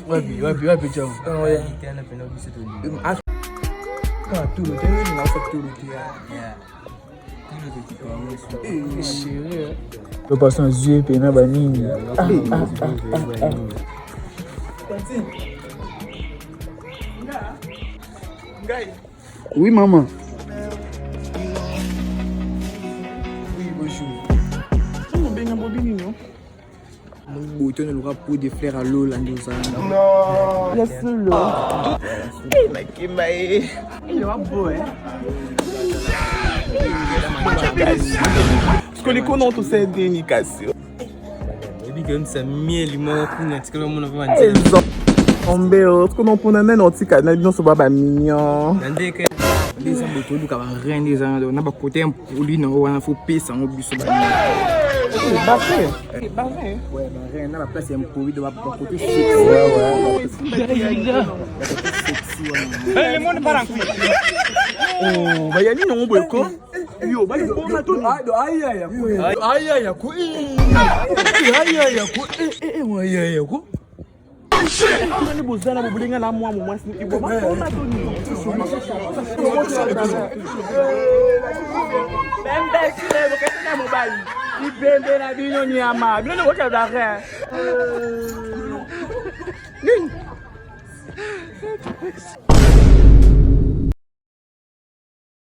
Wapi chao. Tena penda kusitu. Tu le tena na facture kia. Le passant yeux pena banini. Oui maman. Oui bonjour. Comment bien un bobini non? Mon bouton le rapport des fleurs à l'eau là nous ça. Non. Laisse le. Eh mais qui m'a il est beau hein. Parce que les cons ont tous ces dénications. Et puis comme ça miel limon pour net que mon enfant dit. Parce que non pour naner notre canal non c'est pas mignon. Ndenge Les gens boto du kaba rien des gens na ba côté un poli na wana faut payer en bus ba. Basé. Ouais, bah rien na la place un poli de ba côté sexy. Le monde part en couille. Oh, bah yani non boy ko. Yo, bah ko na to. Aya ko. Aya ko. Mani bozana bobulinga na moi moi si ibo ma ko na to ni. Bembe sile bo ketena mobile. Ibembe na bino ni ama. Bino wo cha da re. Ning.